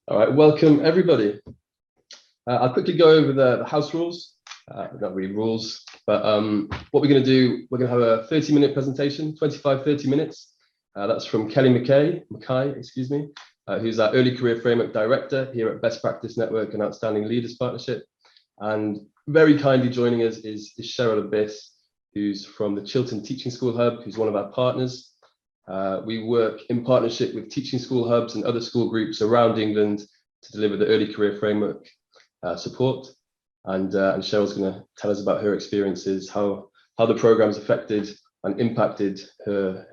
All right, welcome everybody. I'll quickly go over the house rules. Not really rules, but what we're going to do, we're going to have a 30-minute presentation, 25-30 minutes. That's from Kelly Mackay, who's our Early Career Framework Director here at Best Practice Network and Outstanding Leaders Partnership. And very kindly joining us is Cheryl Abyss, who's from the Chiltern Teaching School Hub, who's one of our partners. We work in partnership with teaching school hubs and other school groups around England to deliver the Early Career Framework support. And Cheryl's going to tell us about her experiences, how the program's affected and impacted her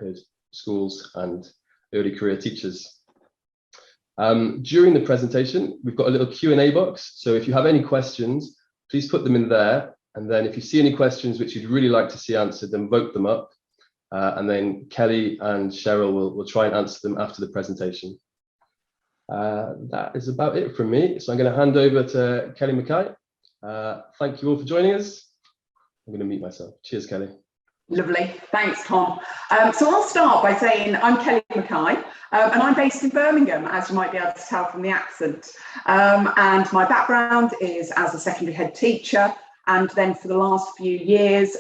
schools and early career teachers. During the presentation, we've got a little Q&A box. So if you have any questions, please put them in there. And then if you see any questions which you'd really like to see answered, then vote them up. And then Kelly and Cheryl will try and answer them after the presentation. That is about it from me. So I'm going to hand over to Kelly Mackay. Thank you all for joining us. I'm going to mute myself. Cheers, Kelly. Lovely. Thanks, Tom. So I'll start by saying I'm Kelly Mackay, and I'm based in Birmingham, as you might be able to tell from the accent. And my background is as a secondary head teacher, and then for the last few years,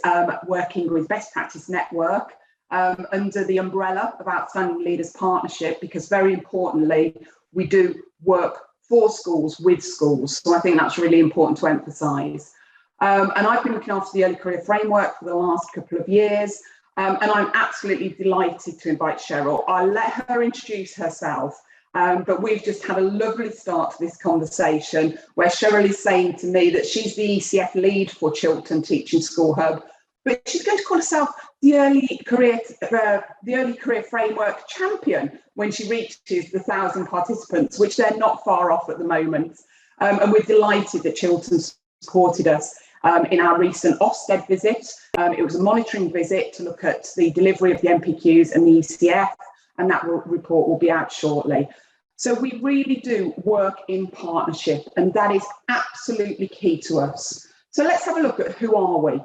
working with Best Practice Network under the umbrella of Outstanding Leaders Partnership, because very importantly, we do work for schools, with schools. So I think that's really important to emphasise. And I've been looking after the Early Career Framework for the last couple of years, and I'm absolutely delighted to invite Cheryl. I'll let her introduce herself, but we've just had a lovely start to this conversation where Cheryl is saying to me that she's the ECF lead for Chiltern Teaching School Hub, but she's going to call herself the Early Career Framework champion when she reaches the 1,000 participants, which they're not far off at the moment. And we're delighted that Chiltern supported us in our recent Ofsted visit. It was a monitoring visit to look at the delivery of the MPQs and the ECF, and that report will be out shortly. So we really do work in partnership, and that is absolutely key to us. So let's have a look at who are we.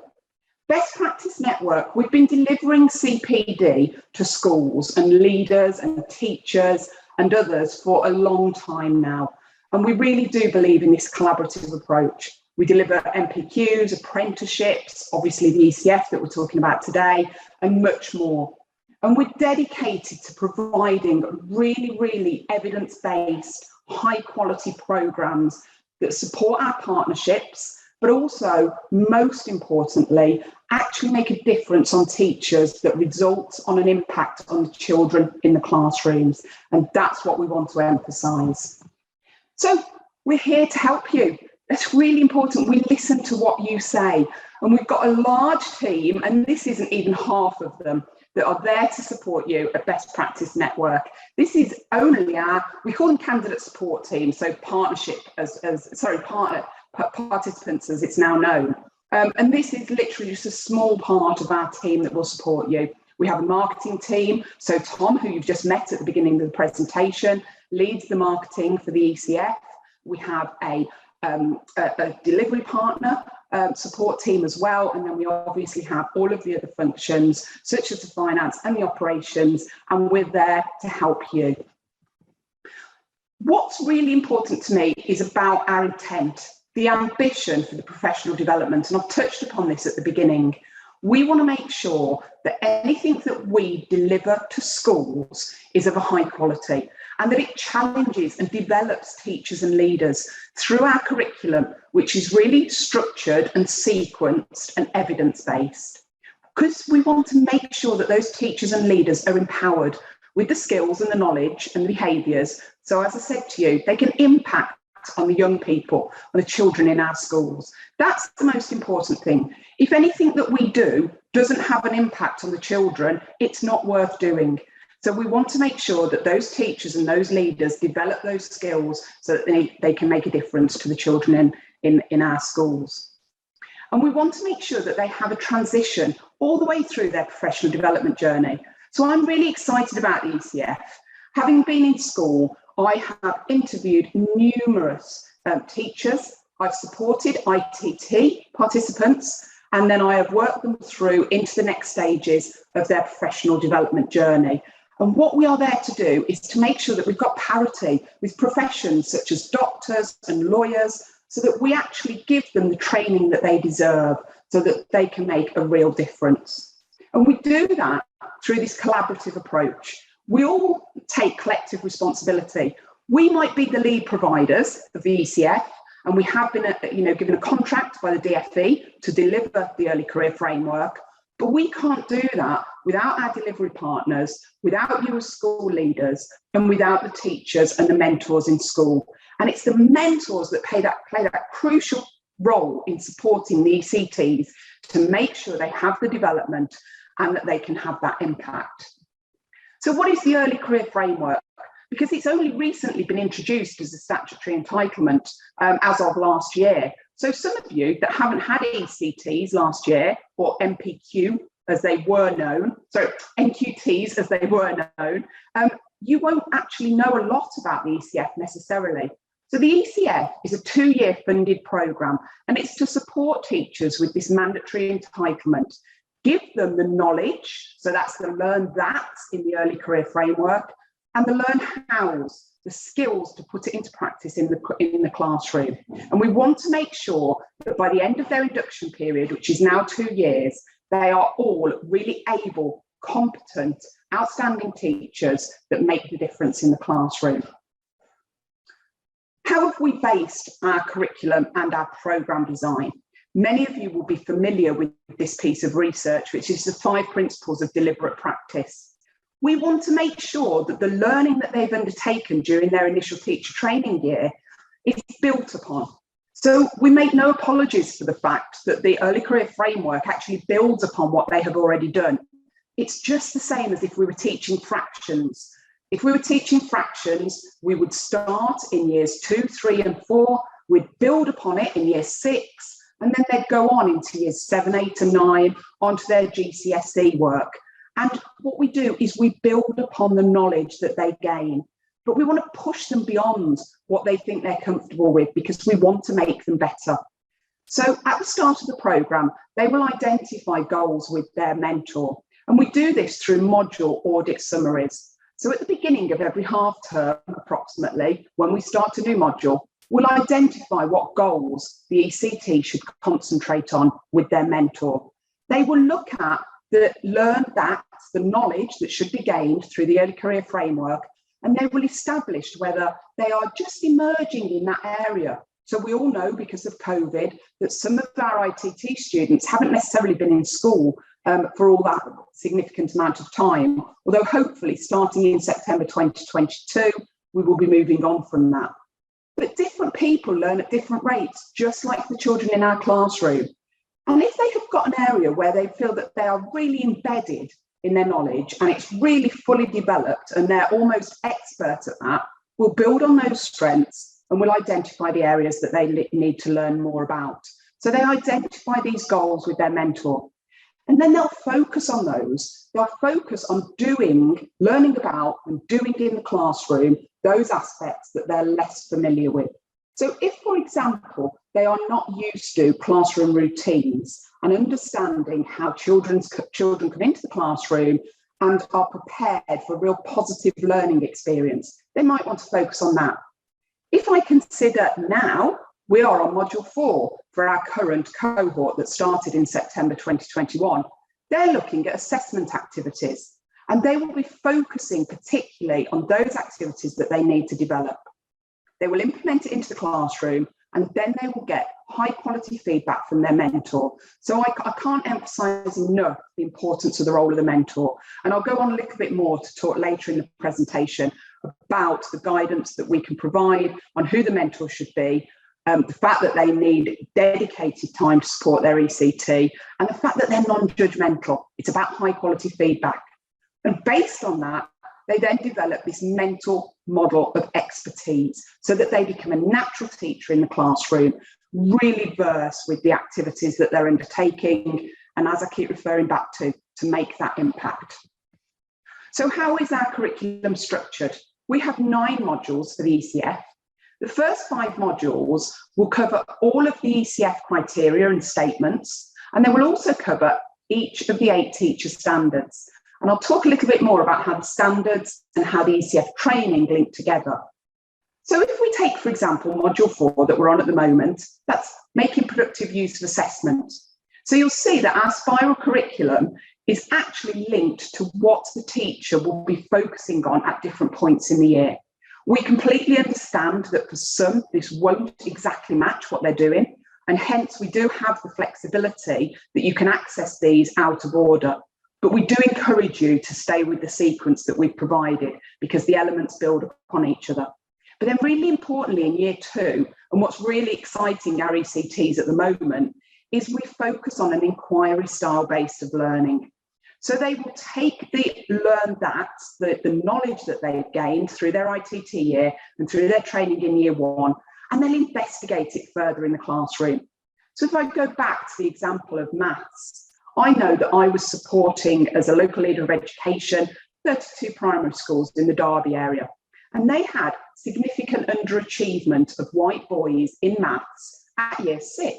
Best Practice Network, we've been delivering CPD to schools and leaders and teachers and others for a long time now. And we really do believe in this collaborative approach. We deliver MPQs, apprenticeships, obviously the ECF that we're talking about today, and much more. And we're dedicated to providing really, really evidence-based, high-quality programs that support our partnerships, but also, most importantly, actually make a difference on teachers that results on an impact on the children in the classrooms. And that's what we want to emphasise. So we're here to help you. It's really important we listen to what you say. And we've got a large team, and this isn't even half of them, that are there to support you at Best Practice Network. This is only we call them candidate support team, so participants as it's now known. And this is literally just a small part of our team that will support you. We have a marketing team. So Tom, who you've just met at the beginning of the presentation, leads the marketing for the ECF. We have a delivery partner support team as well. And then we obviously have all of the other functions, such as the finance and the operations, and we're there to help you. What's really important to me is about our intent, the ambition for the professional development. And I've touched upon this at the beginning. We want to make sure that anything that we deliver to schools is of a high quality, and that it challenges and develops teachers and leaders through our curriculum, which is really structured and sequenced and evidence-based. Because we want to make sure that those teachers and leaders are empowered with the skills and the knowledge and the behaviours. So as I said to you, they can impact on the young people, on the children in our schools. That's the most important thing. If anything that we do doesn't have an impact on the children, it's not worth doing. So we want to make sure that those teachers and those leaders develop those skills so that they can make a difference to the children in our schools. And we want to make sure that they have a transition all the way through their professional development journey. So I'm really excited about the ECF. Having been in school, I have interviewed numerous teachers. I've supported ITT participants, and then I have worked them through into the next stages of their professional development journey. And what we are there to do is to make sure that we've got parity with professions such as doctors and lawyers, so that we actually give them the training that they deserve so that they can make a real difference. And we do that through this collaborative approach. We all take collective responsibility. We might be the lead providers of the ECF, and we have been given a contract by the DfE to deliver the early career framework, but we can't do that without our delivery partners, without you as school leaders, and without the teachers and the mentors in school. And it's the mentors that play that crucial role in supporting the ECTs to make sure they have the development and that they can have that impact. So what is the early career framework? Because it's only recently been introduced as a statutory entitlement as of last year. So some of you that haven't had ECTs last year, or MPQ as they were known, so NQTs as they were known, you won't actually know a lot about the ECF necessarily. So the ECF is a 2-year funded programme, and it's to support teachers with this mandatory entitlement, give them the knowledge, so that's the learn that in the early career framework, and the learn hows, the skills to put it into practice in the classroom. And we want to make sure that by the end of their induction period, which is now 2 years, they are all really able, competent, outstanding teachers that make the difference in the classroom. How have we based our curriculum and our programme design? Many of you will be familiar with this piece of research, which is the 5 principles of deliberate practice. We want to make sure that the learning that they've undertaken during their initial teacher training year is built upon. So we make no apologies for the fact that the early career framework actually builds upon what they have already done. It's just the same as if we were teaching fractions. If we were teaching fractions, we would start in years 2, 3, and 4, we'd build upon it in year 6, and then they'd go on into years 7, 8, and 9, onto their GCSE work. And what we do is we build upon the knowledge that they gain, but we want to push them beyond what they think they're comfortable with, because we want to make them better. So at the start of the programme, they will identify goals with their mentor, and we do this through module audit summaries. So at the beginning of every half term, approximately, when we start a new module, we'll identify what goals the ECT should concentrate on with their mentor. They will look at the knowledge that should be gained through the early career framework, and they will establish whether they are just emerging in that area. So we all know, because of COVID, that some of our ITT students haven't necessarily been in school for all that significant amount of time, although hopefully starting in September 2022, we will be moving on from that. But different people learn at different rates, just like the children in our classroom. And if they have got an area where they feel that they are really embedded in their knowledge and it's really fully developed and they're almost expert at that, we'll build on those strengths and we'll identify the areas that they need to learn more about. So they identify these goals with their mentor, and then they'll focus on those. They'll focus on learning about and doing in the classroom those aspects that they're less familiar with. So if, for example, they are not used to classroom routines and understanding how children come into the classroom and are prepared for a real positive learning experience, they might want to focus on that. If I consider now, we are on module 4 for our current cohort that started in September 2021. They're looking at assessment activities, and they will be focusing particularly on those activities that they need to develop. They will implement it into the classroom, and then they will get high quality feedback from their mentor. So I can't emphasize enough the importance of the role of the mentor. And I'll go on a little bit more to talk later in the presentation about the guidance that we can provide on who the mentor should be, the fact that they need dedicated time to support their ECT, and the fact that they're non-judgmental. It's about high quality feedback. And based on that, they then develop this mental model of expertise so that they become a natural teacher in the classroom, really versed with the activities that they're undertaking, and as I keep referring back to make that impact. So how is our curriculum structured? We have 9 modules for the ECF. The first 5 modules will cover all of the ECF criteria and statements, and they will also cover each of the 8 teacher standards. And I'll talk a little bit more about how the standards and how the ECF training link together. So if we take, for example, module 4 that we're on at the moment, that's making productive use of assessment. So you'll see that our spiral curriculum is actually linked to what the teacher will be focusing on at different points in the year. We completely understand that for some, this won't exactly match what they're doing, and hence we do have the flexibility that you can access these out of order. But we do encourage you to stay with the sequence that we've provided because the elements build upon each other. But then really importantly in year 2, and what's really exciting our ECTs at the moment, is we focus on an inquiry style based of learning. So they will take the knowledge that they've gained through their ITT year and through their training in year 1, and they'll investigate it further in the classroom. So if I go back to the example of maths, I know that I was supporting, as a local leader of education, 32 primary schools in the Derby area. And they had significant underachievement of white boys in maths at year 6.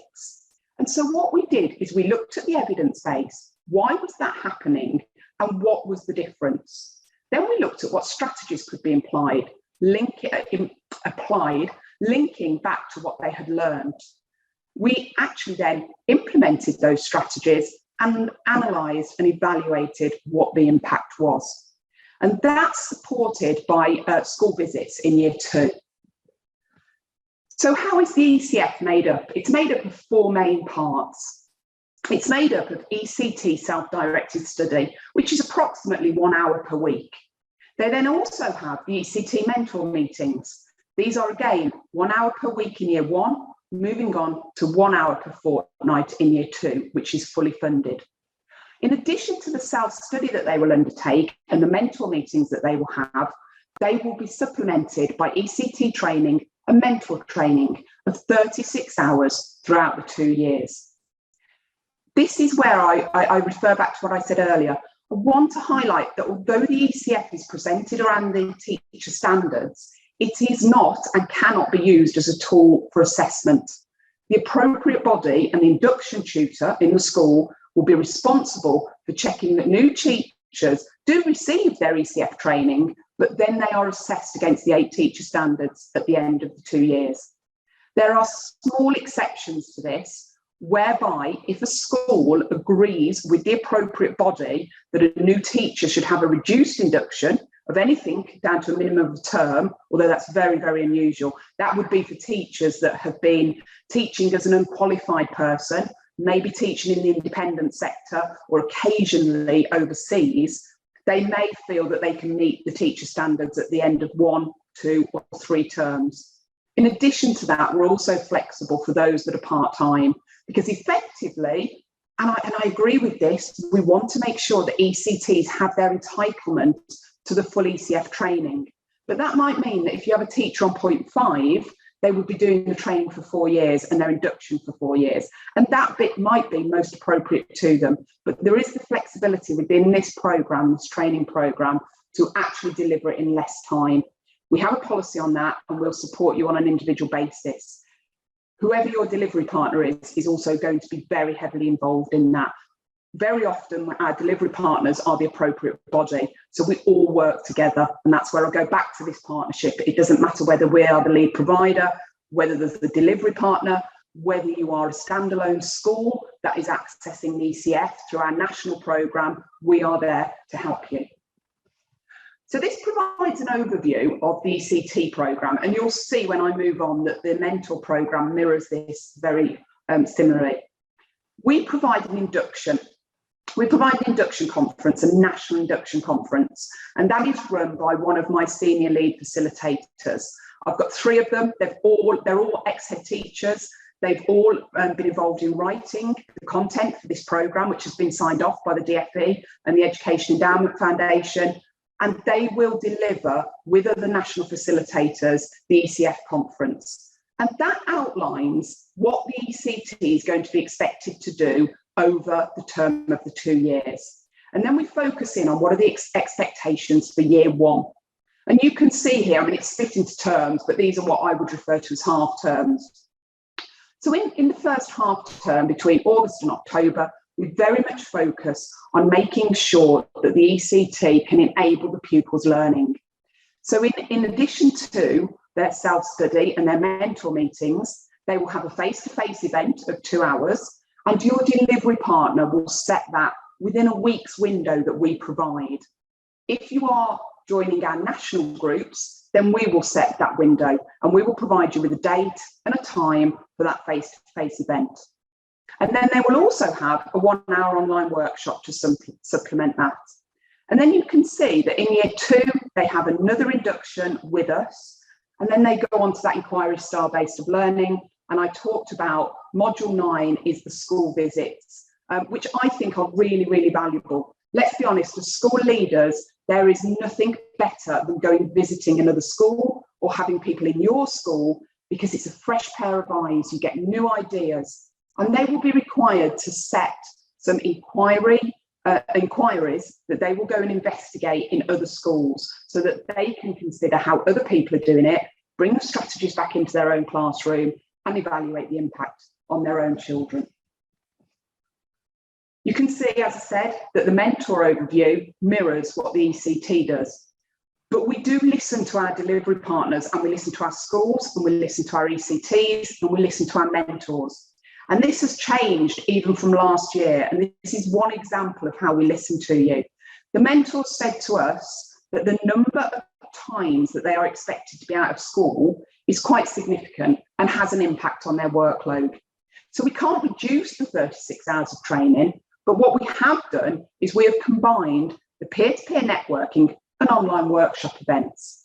And so what we did is we looked at the evidence base. Why was that happening? And what was the difference? Then we looked at what strategies could be applied, linking back to what they had learned. We actually then implemented those strategies and analysed and evaluated what the impact was. And that's supported by school visits in year 2. So how is the ECF made up? It's made up of 4 main parts. It's made up of ECT self-directed study, which is approximately 1 hour per week. They then also have the ECT mentor meetings. These are again 1 hour per week in year 1, moving on to 1 hour per fortnight in year 2, which is fully funded. In addition to the self-study that they will undertake and the mentor meetings that they will have, they will be supplemented by ECT training and mentor training of 36 hours throughout the 2 years. This is where I refer back to what I said earlier. I want to highlight that although the ECF is presented around the teacher standards, it is not and cannot be used as a tool for assessment. The appropriate body and the induction tutor in the school will be responsible for checking that new teachers do receive their ECF training, but then they are assessed against the 8 teacher standards at the end of the 2 years. There are small exceptions to this, whereby if a school agrees with the appropriate body that a new teacher should have a reduced induction of anything down to a minimum of a term, although that's very, very unusual, that would be for teachers that have been teaching as an unqualified person, maybe teaching in the independent sector or occasionally overseas. They may feel that they can meet the teacher standards at the end of 1, 2 or 3 terms. In addition to that, we're also flexible for those that are part-time, because effectively, and I agree with this, we want to make sure that ECTs have their entitlement to the full ECF training. But that might mean that if you have a teacher on 0.5, they would be doing the training for 4 years and their induction for 4 years. And that bit might be most appropriate to them. But there is the flexibility within this programme, this training programme, to actually deliver it in less time. We have a policy on that and we'll support you on an individual basis. Whoever your delivery partner is also going to be very heavily involved in that. Very often our delivery partners are the appropriate body. So we all work together, and that's where I'll go back to this partnership. It doesn't matter whether we are the lead provider, whether there's the delivery partner, whether you are a standalone school that is accessing the ECF through our national programme, we are there to help you. So this provides an overview of the ECT programme, and you'll see when I move on that the mentor programme mirrors this very similarly. We provide an induction. We provide an induction conference, a national induction conference, and that is run by one of my senior lead facilitators. I've got 3 of them. They're all ex-head teachers. They've all been involved in writing the content for this programme, which has been signed off by the DFE and the Education Endowment Foundation. And they will deliver with other national facilitators the ECF conference. And that outlines what the ECT is going to be expected to do over the term of the 2 years. And then we focus in on what are the expectations for year 1. And you can see here, I mean, it's split into terms, but these are what I would refer to as half terms. So in the first half term, between August and October, we very much focus on making sure that the ECT can enable the pupils' learning. So in addition to their self-study and their mentor meetings, they will have a face-to-face event of 2 hours, and your delivery partner will set that within a week's window that we provide. If you are joining our national groups, then we will set that window and we will provide you with a date and a time for that face-to-face event. And then they will also have a 1-hour online workshop to supplement that. And then you can see that in year 2, they have another induction with us, and then they go on to that inquiry style based of learning. And I talked about module 9 is the school visits, which I think are really, really valuable. Let's be honest, as school leaders, there is nothing better than going visiting another school or having people in your school, because it's a fresh pair of eyes, you get new ideas, and they will be required to set some inquiries that they will go and investigate in other schools so that they can consider how other people are doing it, bring the strategies back into their own classroom and evaluate the impact on their own children. You can see, as I said, that the mentor overview mirrors what the ECT does. But we do listen to our delivery partners, and we listen to our schools, and we listen to our ECTs, and we listen to our mentors. And this has changed even from last year. And this is one example of how we listen to you. The mentors said to us that the number of times that they are expected to be out of school is quite significant and has an impact on their workload. So we can't reduce the 36 hours of training, but what we have done is we have combined the peer-to-peer networking and online workshop events.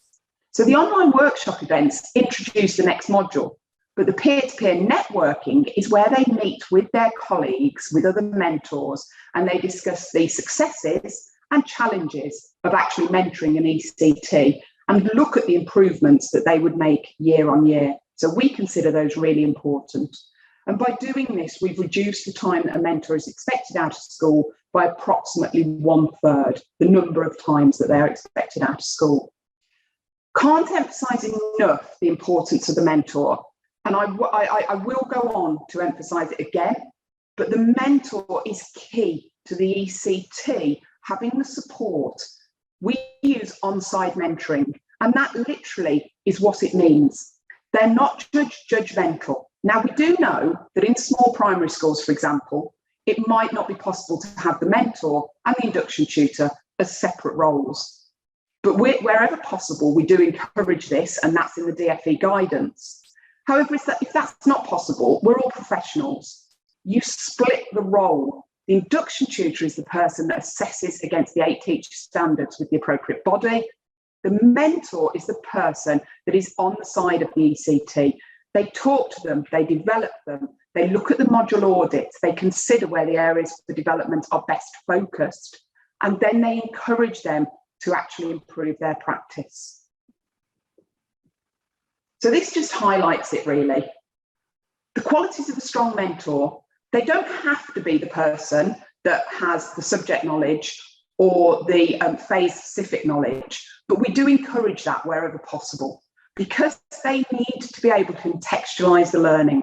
So the online workshop events introduce the next module, but the peer-to-peer networking is where they meet with their colleagues, with other mentors, and they discuss the successes and challenges of actually mentoring an ECT and look at the improvements that they would make year on year. So we consider those really important. And by doing this, we've reduced the time that a mentor is expected out of school by approximately 1/3 the number of times that they're expected out of school. Can't emphasize enough the importance of the mentor. And I will go on to emphasize it again, but the mentor is key to the ECT having the support. We use on-site mentoring, and that literally is what it means. They're not judgmental. Now, we do know that in small primary schools, for example, it might not be possible to have the mentor and the induction tutor as separate roles. But wherever possible, we do encourage this, and that's in the DFE guidance. However, if that's not possible, we're all professionals. You split the role. The induction tutor is the person that assesses against the 8 teacher standards with the appropriate body. The mentor is the person that is on the side of the ECT. They talk to them, they develop them, they look at the module audits, they consider where the areas for development are best focused, and then they encourage them to actually improve their practice. So this just highlights it really. The qualities of a strong mentor, they don't have to be the person that has the subject knowledge or the phase-specific knowledge, but we do encourage that wherever possible because they need to be able to contextualize the learning.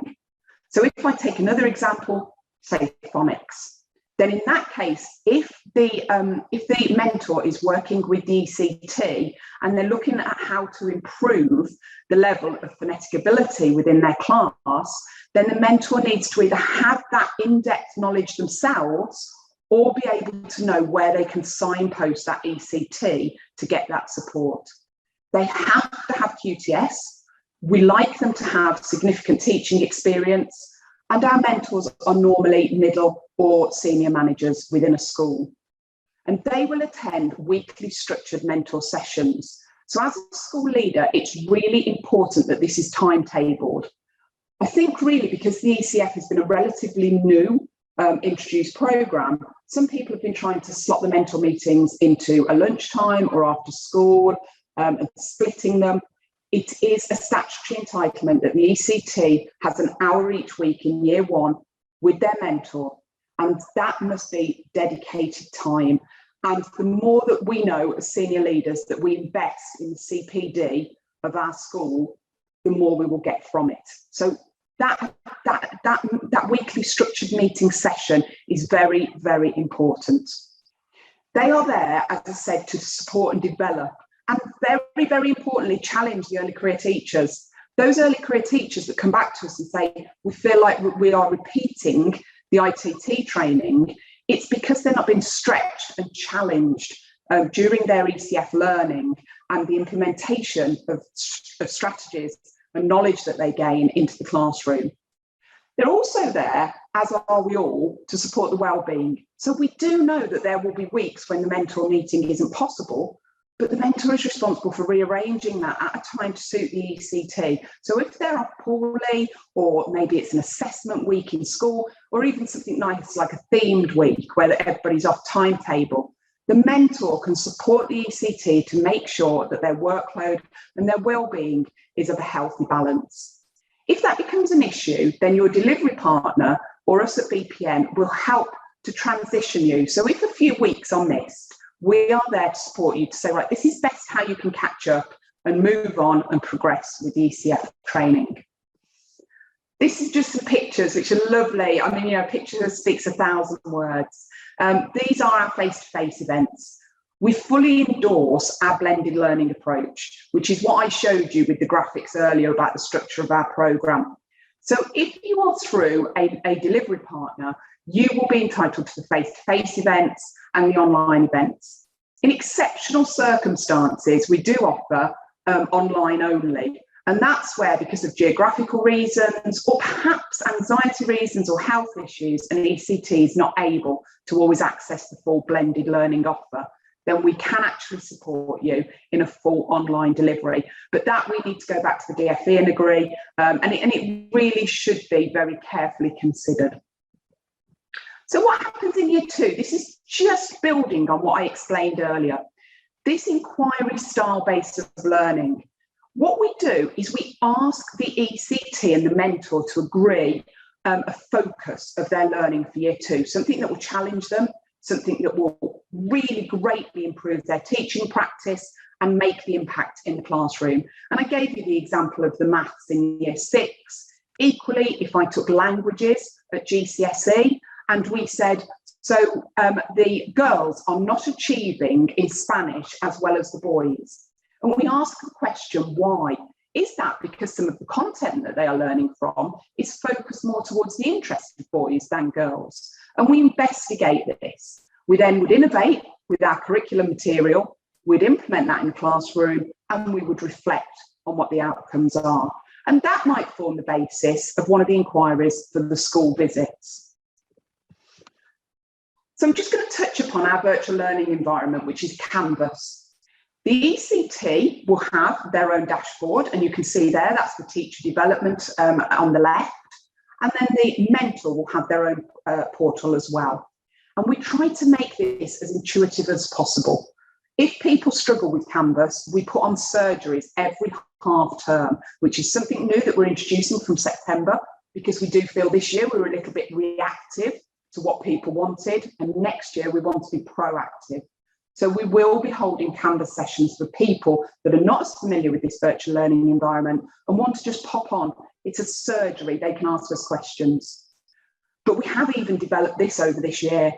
So if I take another example, say phonics, then in that case, if the mentor is working with the ECT and they're looking at how to improve the level of phonetic ability within their class, then the mentor needs to either have that in-depth knowledge themselves or be able to know where they can signpost that ECT to get that support. They have to have QTS. We like them to have significant teaching experience, and our mentors are normally middle or senior managers within a school. And they will attend weekly structured mentor sessions. So as a school leader, it's really important that this is timetabled. I think really because the ECF has been a relatively new introduced programme, some people have been trying to slot the mentor meetings into a lunchtime or after school and splitting them. It is a statutory entitlement that the ECT has an hour each week in year 1 with their mentor, and that must be dedicated time. And the more that we know as senior leaders that we invest in the CPD of our school, the more we will get from it. So that weekly structured meeting session is very, very important. They are there, as I said, to support and develop, and very, very importantly, challenge the early career teachers. Those early career teachers that come back to us and say, we feel like we are repeating the ITT training, it's because they're not being stretched and challenged during their ECF learning and the implementation of strategies and knowledge that they gain into the classroom. They're also there, as are we all, to support the wellbeing. So we do know that there will be weeks when the mentor meeting isn't possible, but the mentor is responsible for rearranging that at a time to suit the ECT. So if they're off poorly, or maybe it's an assessment week in school, or even something nice like a themed week where everybody's off timetable, the mentor can support the ECT to make sure that their workload and their well-being is of a healthy balance. If that becomes an issue, then your delivery partner or us at BPN will help to transition you. So if a few weeks are missed, we are there to support you to say, right, this is best how you can catch up and move on and progress with the ECF training. This is just some pictures which are lovely. I mean, you know, pictures speaks 1,000 words. These are our face-to-face events. We fully endorse our blended learning approach, which is what I showed you with the graphics earlier about the structure of our programme. So if you are through a delivery partner, you will be entitled to the face-to-face events and the online events. In exceptional circumstances, we do offer online only. And that's where, because of geographical reasons, or perhaps anxiety reasons or health issues, an ECT is not able to always access the full blended learning offer, then we can actually support you in a full online delivery. But that we need to go back to the DFE and agree, and it really should be very carefully considered. So what happens in year 2? This is just building on what I explained earlier. This inquiry style base of learning. What we do is we ask the ECT and the mentor to agree a focus of their learning for year 2, something that will challenge them, something that will really greatly improve their teaching practice and make the impact in the classroom. And I gave you the example of the maths in year 6. Equally, if I took languages at GCSE and we said, so the girls are not achieving in Spanish as well as the boys. And we ask the question, why? Is that because some of the content that they are learning from is focused more towards the interest of boys than girls? And we investigate this. We then would innovate with our curriculum material, we'd implement that in the classroom, and we would reflect on what the outcomes are. And that might form the basis of one of the inquiries for the school visits. So I'm just going to touch upon our virtual learning environment, which is Canvas. The ECT will have their own dashboard, and you can see there, that's the teacher development on the left. And then the mentor will have their own portal as well. And we try to make this as intuitive as possible. If people struggle with Canvas, we put on surgeries every half term, which is something new that we're introducing from September, because we do feel this year we're a little bit reactive to what people wanted, and next year we want to be proactive. So we will be holding Canvas sessions for people that are not as familiar with this virtual learning environment and want to just pop on. It's a surgery, they can ask us questions. But we have even developed this over this year.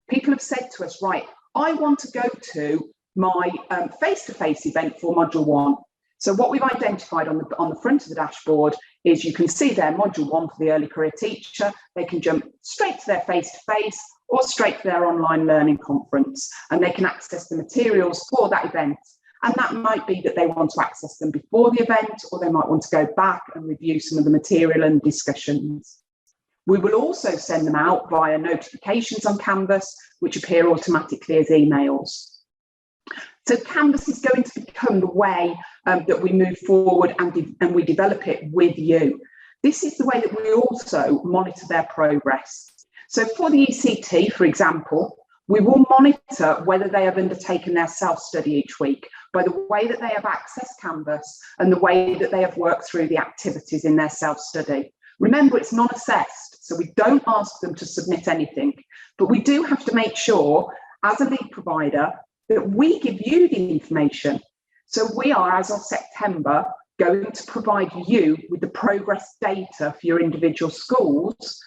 People have said to us, right, I want to go to my face-to-face event for Module 1. So what we've identified on the front of the dashboard is you can see their Module 1 for the early career teacher. They can jump straight to their face-to-face or straight to their online learning conference, and they can access the materials for that event. And that might be that they want to access them before the event, or they might want to go back and review some of the material and discussions. We will also send them out via notifications on Canvas, which appear automatically as emails. So Canvas is going to become the way that we move forward and we develop it with you. This is the way that we also monitor their progress. So for the ECT, for example, we will monitor whether they have undertaken their self-study each week by the way that they have accessed Canvas and the way that they have worked through the activities in their self-study. Remember, it's non-assessed, so we don't ask them to submit anything, but we do have to make sure, as a lead provider, that we give you the information. So we are, as of September, going to provide you with the progress data for your individual schools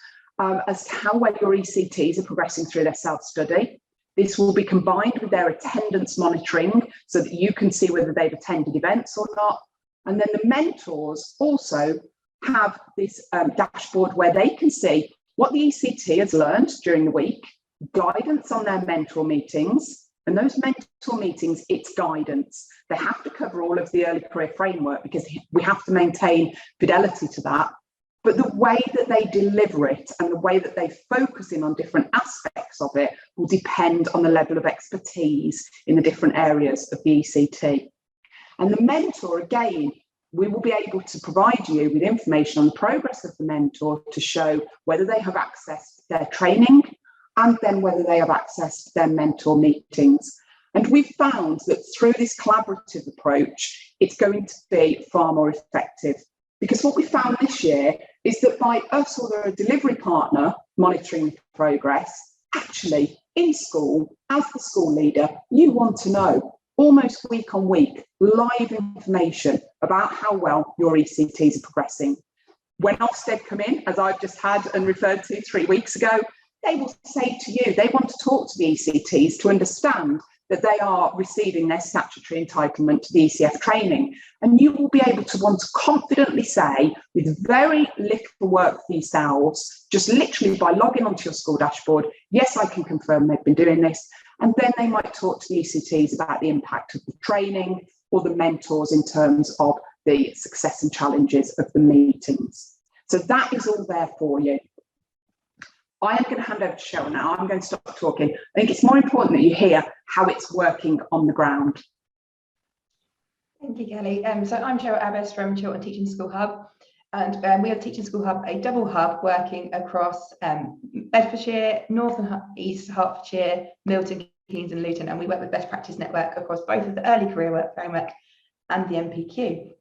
as to how well your ECTs are progressing through their self-study. This will be combined with their attendance monitoring so that you can see whether they've attended events or not. And then the mentors also have this dashboard where they can see what the ECT has learned during the week, guidance on their mentor meetings, and those mentor meetings, it's guidance. They have to cover all of the early career framework because we have to maintain fidelity to that. But the way that they deliver it and the way that they focus in on different aspects of it will depend on the level of expertise in the different areas of the ECT. And the mentor, again, we will be able to provide you with information on the progress of the mentor to show whether they have accessed their training and then whether they have accessed their mentor meetings. And we've found that through this collaborative approach, it's going to be far more effective. Because what we found this year is that by us or a delivery partner monitoring progress, actually in school, as the school leader, you want to know almost week on week, live information about how well your ECTs are progressing. When Ofsted come in, as I've just had and referred to 3 weeks ago, they will say to you, they want to talk to the ECTs to understand that they are receiving their statutory entitlement to the ECF training. And you will be able to want to confidently say, with very little work for yourselves, just literally by logging onto your school dashboard, yes, I can confirm they've been doing this. And then they might talk to the ECTs about the impact of the training or the mentors in terms of the success and challenges of the meetings. So that is all there for you. I am going to hand over to Cheryl now. I'm going to stop talking. I think it's more important that you hear how it's working on the ground. Thank you, Kelly. So I'm Cheryl Abbas from Chiltern Teaching School Hub, and we have Teaching School Hub, a double hub working across Bedfordshire, North and East Hertfordshire, Milton, Keynes and Luton, and we work with Best Practice Network across both of the Early Career Work Framework and the MPQ.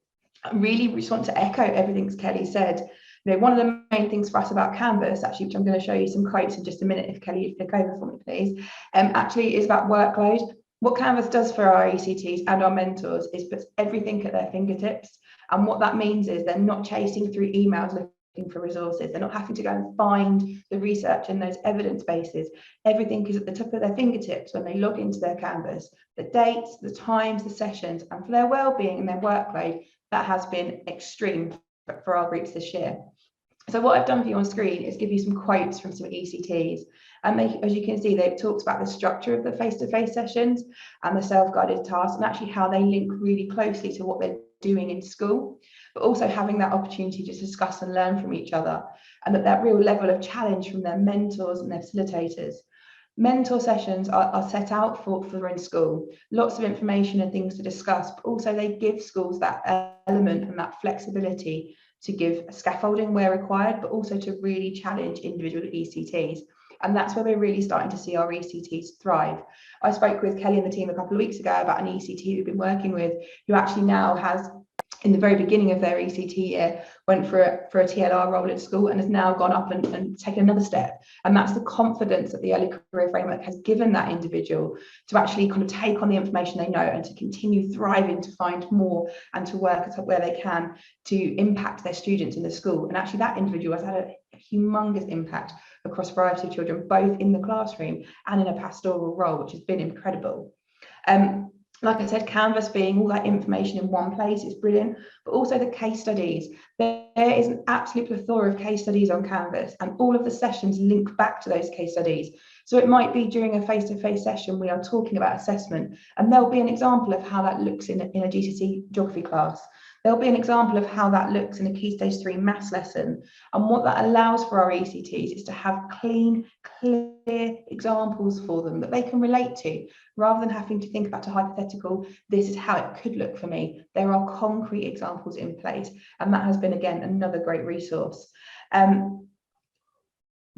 I really just want to echo everything Kelly said. You know, one of the main things for us about Canvas, actually, which I'm going to show you some quotes in just a minute, if Kelly, you flick over for me, please, actually is about workload. What Canvas does for our ECTs and our mentors is puts everything at their fingertips. And what that means is they're not chasing through emails looking for resources. They're not having to go and find the research and those evidence bases. Everything is at the top of their fingertips when they log into their Canvas. The dates, the times, the sessions, and for their well-being and their workload, that has been extreme for our groups this year. So what I've done for you on screen is give you some quotes from some ECTs. And they, as you can see, they've talked about the structure of the face-to-face sessions and the self-guided tasks and actually how they link really closely to what they're doing in school, but also having that opportunity to discuss and learn from each other, and that real level of challenge from their mentors and their facilitators. Mentor sessions are set out for in school, lots of information and things to discuss, but also they give schools that element and that flexibility to give scaffolding where required, but also to really challenge individual ECTs. And that's where we're really starting to see our ECTs thrive. I spoke with Kelly and the team a couple of weeks ago about an ECT we've been working with, who actually now has, in the very beginning of their ECT year, went for a TLR role at school and has now gone up and taken another step. And that's the confidence that the Early Career Framework has given that individual to actually kind of take on the information they know and to continue thriving, to find more and to work where they can to impact their students in the school. And actually that individual has had a humongous impact across a variety of children, both in the classroom and in a pastoral role, which has been incredible. Like I said, Canvas being all that information in one place is brilliant, but also the case studies. There is an absolute plethora of case studies on Canvas, and all of the sessions link back to those case studies. So it might be during a face-to-face session, we are talking about assessment, and there'll be an example of how that looks in a GCSE geography class. There'll be an example of how that looks in a Key Stage 3 maths lesson. And what that allows for our ECTs is to have clean, clear examples for them that they can relate to, rather than having to think about a hypothetical, this is how it could look for me. There are concrete examples in place. And that has been, again, another great resource.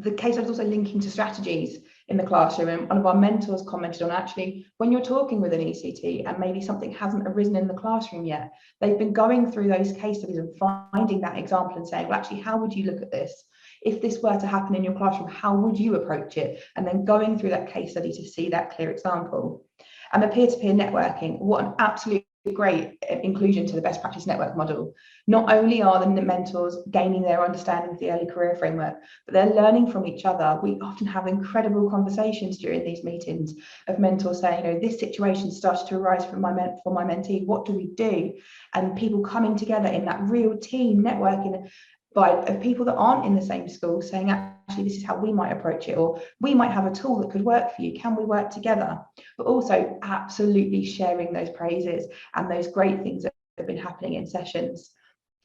The case study is also linking to strategies in the classroom, and one of our mentors commented on, actually, when you're talking with an ECT and maybe something hasn't arisen in the classroom yet, they've been going through those case studies and finding that example and saying, well, actually, how would you look at this? If this were to happen in your classroom, how would you approach it? And then going through that case study to see that clear example. And the peer-to-peer networking, what an absolute great inclusion to the best practice network model. Not only are the mentors gaining their understanding of the early career framework, but they're learning from each other. We often have incredible conversations during these meetings of mentors saying, you know, this situation started to arise for my mentee, what do we do? And people coming together in that real team networking of people that aren't in the same school, saying, actually, this is how we might approach it, or we might have a tool that could work for you. Can we work together? But also absolutely sharing those praises and those great things that have been happening in sessions.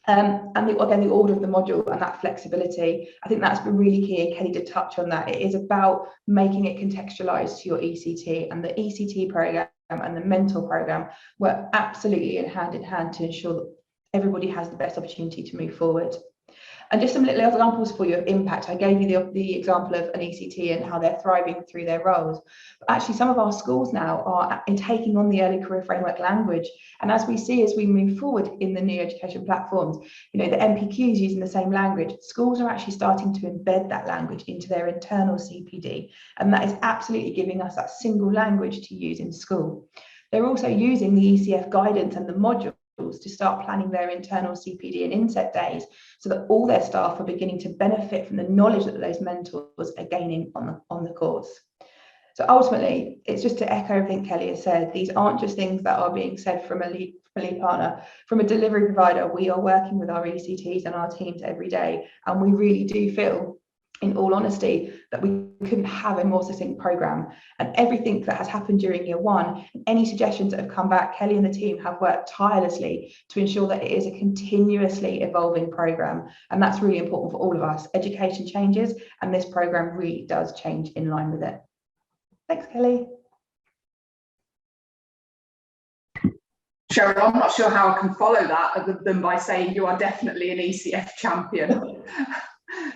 Again, the order of the module and that flexibility, I think that's been really key, and Kelly did touch on that. It is about making it contextualized to your ECT, and the ECT program and the mentor program work absolutely in hand to ensure that everybody has the best opportunity to move forward. And just some little examples for you of impact. I gave you the example of an ECT and how they're thriving through their roles. But actually, some of our schools now are taking on the early career framework language. And as we see, as we move forward in the new education platforms, you know, the MPQs using the same language, schools are actually starting to embed that language into their internal CPD. And that is absolutely giving us that single language to use in school. They're also using the ECF guidance and the modules to start planning their internal CPD and inset days, so that all their staff are beginning to benefit from the knowledge that those mentors are gaining on the course. So ultimately, it's just to echo everything Kelly has said. These aren't just things that are being said from a lead partner. From a delivery provider, we are working with our ECTs and our teams every day, and we really do feel, in all honesty, that we couldn't have a more succinct program. And everything that has happened during year one, any suggestions that have come back, Kelly and the team have worked tirelessly to ensure that it is a continuously evolving program. And that's really important for all of us. Education changes, and this program really does change in line with it. Thanks, Kelly. Cheryl, I'm not sure how I can follow that other than by saying you are definitely an ECF champion.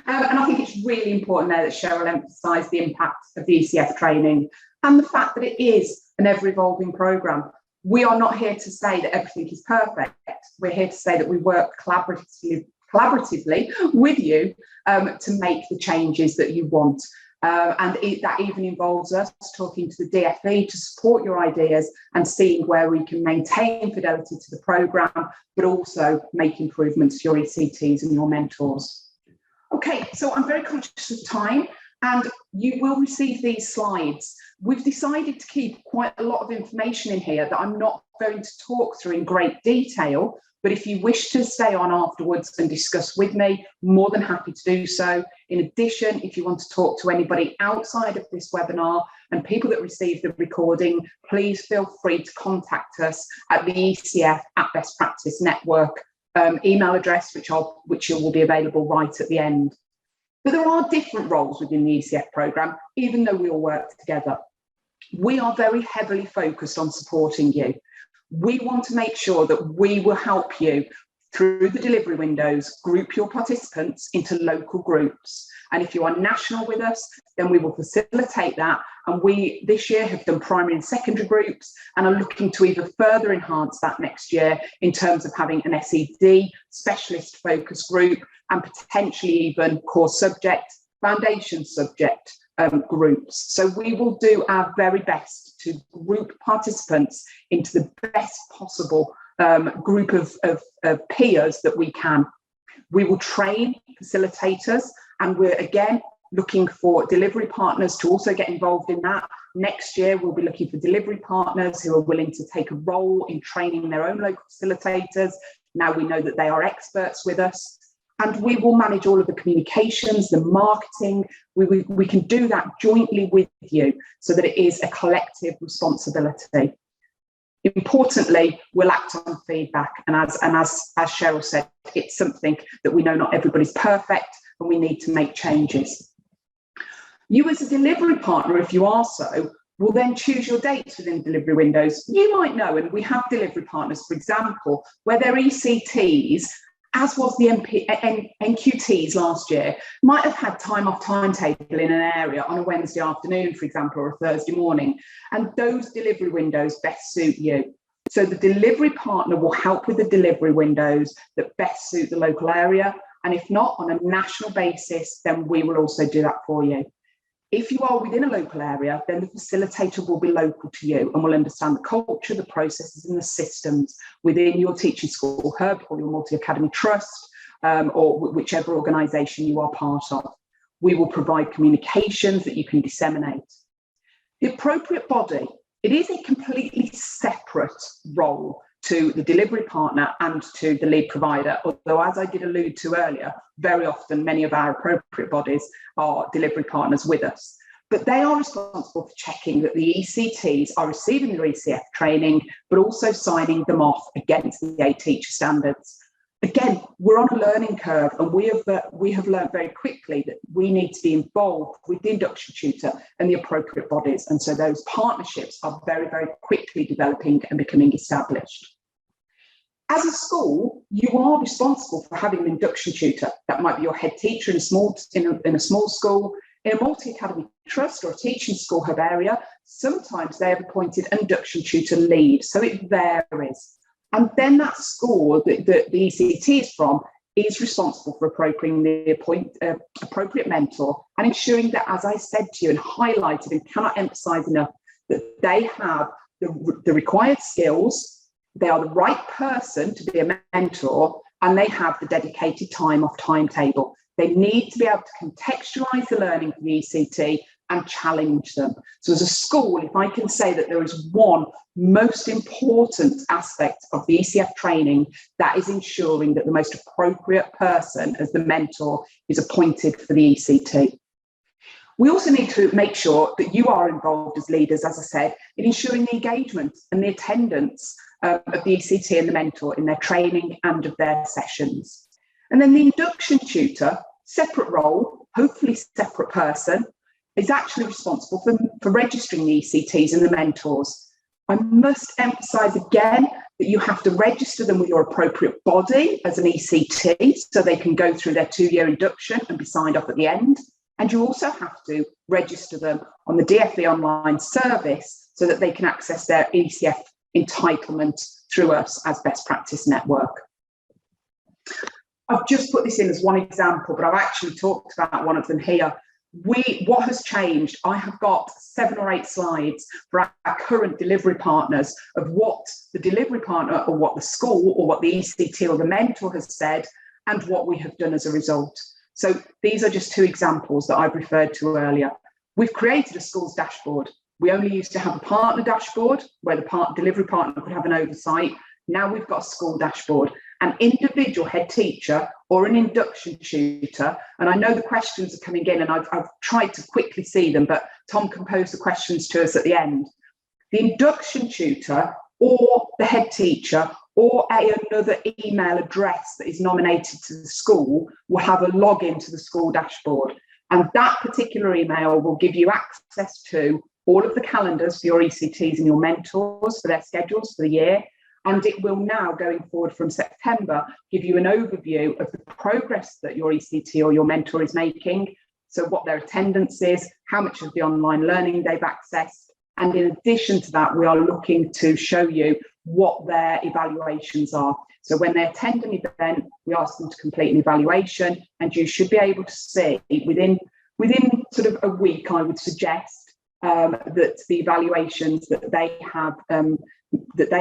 And I think it's really important there that Cheryl emphasised the impact of the ECF training and the fact that it is an ever-evolving programme. We are not here to say that everything is perfect. We're here to say that we work collaboratively with you to make the changes that you want. That even involves us talking to the DFE to support your ideas and seeing where we can maintain fidelity to the programme, but also make improvements to your ECTs and your mentors. Okay, so I'm very conscious of time, and you will receive these slides. We've decided to keep quite a lot of information in here that I'm not going to talk through in great detail, but if you wish to stay on afterwards and discuss with me, more than happy to do so. In addition, if you want to talk to anybody outside of this webinar and people that receive the recording, please feel free to contact us at the ECF at Best Practice Network email address, which will be available right at the end. But there are different roles within the ECF programme, even though we all work together. We are very heavily focused on supporting you. We want to make sure that we will help you through the delivery windows, group your participants into local groups. And if you are national with us, then we will facilitate that. And we, this year, have done primary and secondary groups and are looking to even further enhance that next year in terms of having an SED, specialist focus group, and potentially even core subject, foundation subject groups. So we will do our very best to group participants into the best possible group of peers that we can. We will train facilitators, and we're again looking for delivery partners to also get involved in that. Next year, we'll be looking for delivery partners who are willing to take a role in training their own local facilitators. Now we know that they are experts with us. And we will manage all of the communications, the marketing. We can do that jointly with you so that it is a collective responsibility. Importantly, we'll act on feedback. And as Cheryl said, it's something that we know not everybody's perfect and we need to make changes. You as a delivery partner, if you are so, will then choose your dates within delivery windows. You might know, and we have delivery partners, for example, where their ECTs, as was the NQTs last year, might have had time off timetable in an area on a Wednesday afternoon, for example, or a Thursday morning. And those delivery windows best suit you. So the delivery partner will help with the delivery windows that best suit the local area. And if not, on a national basis, then we will also do that for you. If you are within a local area, then the facilitator will be local to you and will understand the culture, the processes and the systems within your teaching school hub or your multi-academy trust, or whichever organisation you are part of. We will provide communications that you can disseminate. The appropriate body, it is a completely separate role to the delivery partner and to the lead provider, although as I did allude to earlier, very often many of our appropriate bodies are delivery partners with us. But they are responsible for checking that the ECTs are receiving their ECF training, but also signing them off against the A-Teacher standards. Again, we're on a learning curve, and we have learned very quickly that we need to be involved with the induction tutor and the appropriate bodies. And so those partnerships are very, very quickly developing and becoming established. As a school, you are responsible for having an induction tutor. That might be your head teacher in a small school, in a multi-academy trust or a teaching school hub area. Sometimes they have appointed an induction tutor lead, so it varies. And then that school that the ECT is from is responsible for appropriating the appropriate mentor and ensuring that, as I said to you and highlighted and cannot emphasise enough, that they have the required skills, they are the right person to be a mentor, and they have the dedicated time off timetable. They need to be able to contextualise the learning for the ECT and challenge them. So as a school, if I can say that there is one most important aspect of the ECF training, that is ensuring that the most appropriate person as the mentor is appointed for the ECT. We also need to make sure that you are involved as leaders, as I said, in ensuring the engagement and the attendance of the ECT and the mentor in their training and of their sessions. And then the induction tutor, separate role, hopefully separate person, is actually responsible for registering the ECTs and the mentors. I must emphasise again that you have to register them with your appropriate body as an ECT so they can go through their 2-year induction and be signed off at the end. And you also have to register them on the DFE online service so that they can access their ECF entitlement through us as Best Practice Network. I've just put this in as one example, but I've actually talked about one of them here. What has changed? I have got 7 or 8 slides for our current delivery partners of what the delivery partner or what the school or what the ECT or the mentor has said and what we have done as a result. So these are just 2 examples that I've referred to earlier. We've created a school's dashboard. We only used to have a partner dashboard where the delivery partner could have an oversight. Now we've got a school dashboard. An individual head teacher or an induction tutor, and I know the questions are coming in and I've tried to quickly see them, but Tom can pose the questions to us at the end. The induction tutor or the head teacher or another email address that is nominated to the school will have a login to the school dashboard. And that particular email will give you access to all of the calendars for your ECTs and your mentors for their schedules for the year. And it will now, going forward from September, give you an overview of the progress that your ECT or your mentor is making. So what their attendance is, how much of the online learning they've accessed. And in addition to that, we are looking to show you what their evaluations are. So when they attend an event, we ask them to complete an evaluation, and you should be able to see within sort of a week, I would suggest, that the evaluations that they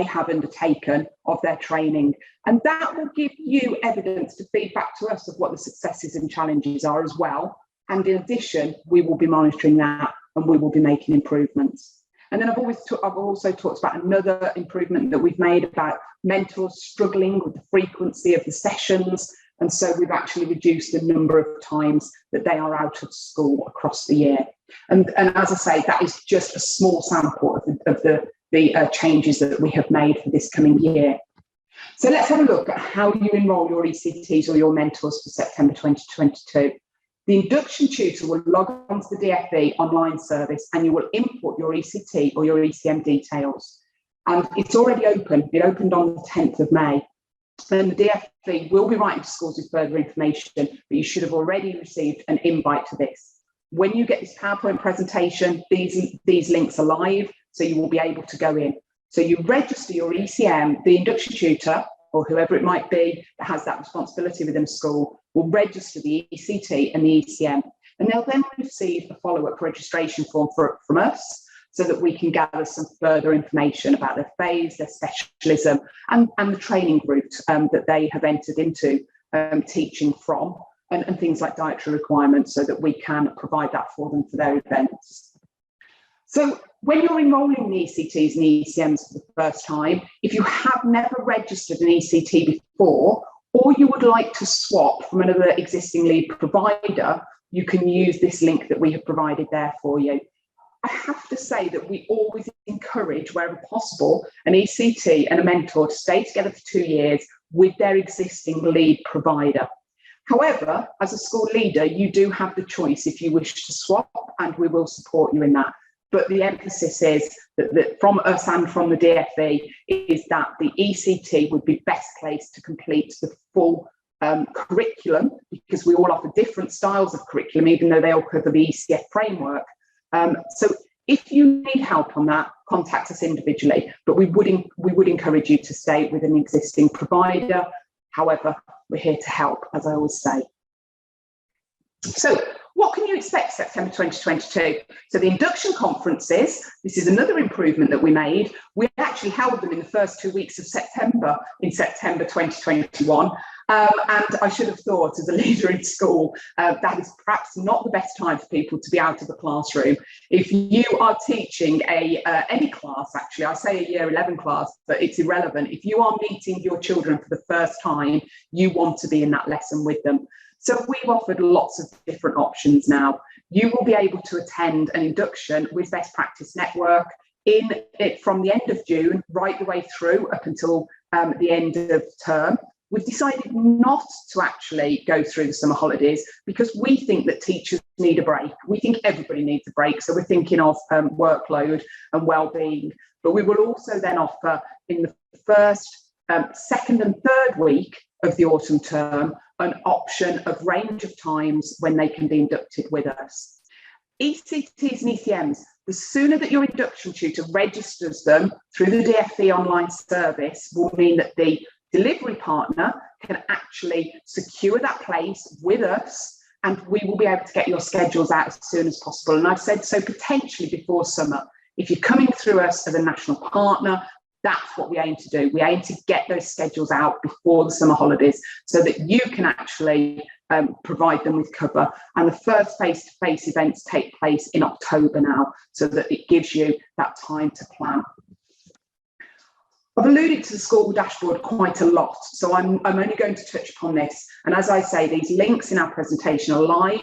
have undertaken of their training. And that will give you evidence to feed back to us of what the successes and challenges are as well. And in addition, we will be monitoring that and we will be making improvements. And then I've also talked about another improvement that we've made about mentors struggling with the frequency of the sessions. And so we've actually reduced the number of times that they are out of school across the year. And as I say, that is just a small sample of the changes that we have made for this coming year. So let's have a look at how you enrol your ECTs or your mentors for September 2022. The induction tutor will log on to the DFE online service and you will import your ECT or your ECM details. And it's already open. It opened on the 10th of May. Then the DFE will be writing to schools with further information, but you should have already received an invite to this. When you get this PowerPoint presentation, these links are live, so you will be able to go in. So you register your ECM, the induction tutor, or whoever it might be that has that responsibility within a school, will register the ECT and the ECM. and they'll then receive a follow-up registration form from us, so that we can gather some further information about their phase, their specialism, and the training route that they have entered into teaching from, and things like dietary requirements, so that we can provide that for them for their events. So when you're enrolling in ECTs and ECMs for the first time, if you have never registered an ECT before, or you would like to swap from another existing lead provider, you can use this link that we have provided there for you. I have to say that we always encourage, wherever possible, an ECT and a mentor to stay together for 2 years with their existing lead provider. However, as a school leader, you do have the choice if you wish to swap, and we will support you in that. But the emphasis is that from us and from the DFE is that the ECT would be best placed to complete the full curriculum, because we all offer different styles of curriculum, even though they all cover the ECF framework. So if you need help on that, contact us individually, but we would encourage you to stay with an existing provider. However, we're here to help, as I always say. So what can you expect September 2022? So the induction conferences, this is another improvement that we made. We actually held them in the first 2 weeks of September, in September 2021. And I should have thought, as a leader in school, that is perhaps not the best time for people to be out of the classroom. If you are teaching any class, actually, I say a year 11 class, but it's irrelevant. If you are meeting your children for the first time, you want to be in that lesson with them. So we've offered lots of different options now. You will be able to attend an induction with Best Practice Network from the end of June right the way through up until the end of term. We've decided not to actually go through the summer holidays because we think that teachers need a break. We think everybody needs a break. So we're thinking of workload and well-being. But we will also then offer in the first, second and third week of the autumn term an option of range of times when they can be inducted with us. ECTs and ECMs, the sooner that your induction tutor registers them through the DFE online service will mean that the delivery partner can actually secure that place with us, and we will be able to get your schedules out as soon as possible. And I've said so potentially before summer. If you're coming through us as a national partner, that's what we aim to do. We aim to get those schedules out before the summer holidays so that you can actually provide them with cover. And the first face-to-face events take place in October now, so that it gives you that time to plan. I've alluded to the school dashboard quite a lot, so I'm only going to touch upon this. And as I say, these links in our presentation are live.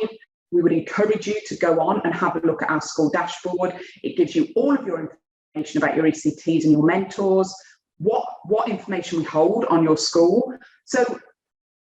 We would encourage you to go on and have a look at our school dashboard. It gives you all of your information about your ECTs and your mentors, what information we hold on your school. So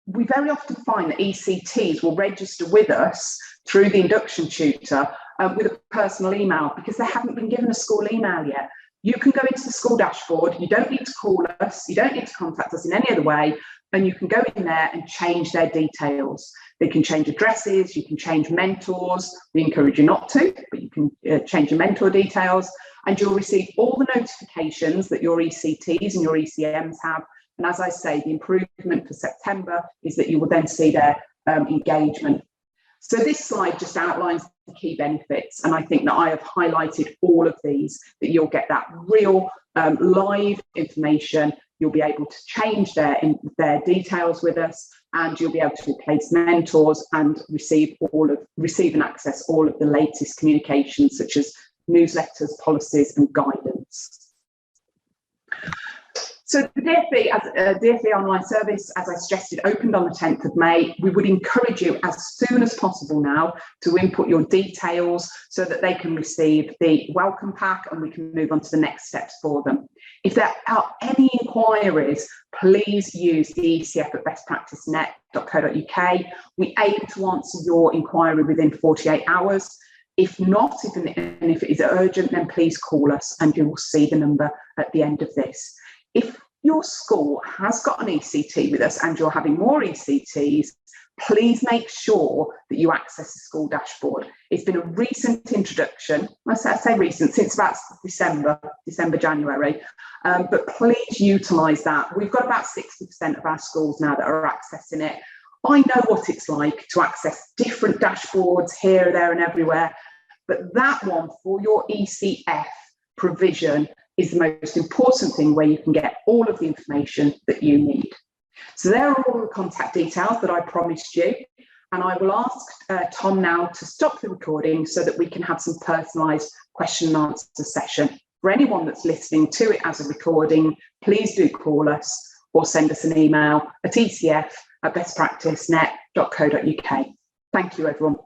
we very often find that ECTs will register with us through the induction tutor with a personal email because they haven't been given a school email yet. You can go into the school dashboard, you don't need to call us, you don't need to contact us in any other way, and you can go in there and change their details. They can change addresses, you can change mentors. We encourage you not to, but you can change your mentor details, and you'll receive all the notifications that your ECTs and your ECMs have. And as I say, the improvement for September is that you will then see their engagement. So this slide just outlines the key benefits, and I think that I have highlighted all of these, that you'll get that real live information, you'll be able to change their details with us, and you'll be able to replace mentors and receive and access all of the latest communications such as newsletters, policies and guidance. So the DFE online service, as I suggested, opened on the 10th of May. We would encourage you as soon as possible now to input your details so that they can receive the welcome pack and we can move on to the next steps for them. If there are any inquiries, please use the ECF at bestpracticenet.co.uk. We aim to answer your inquiry within 48 hours. If not, and if it is urgent, then please call us and you will see the number at the end of this. If your school has got an ECT with us and you're having more ECTs, please make sure that you access the school dashboard. It's been a recent introduction. I say recent, since about December, January, but please utilise that. We've got about 60% of our schools now that are accessing it. I know what it's like to access different dashboards here, there, and everywhere, but that one for your ECF provision is the most important thing, where you can get all of the information that you need. So there are all the contact details that I promised you, and I will ask Tom now to stop the recording so that we can have some personalised question and answer session. For anyone that's listening to it as a recording, please do call us or send us an email at ecf@bestpracticenet.co.uk. Thank you, everyone.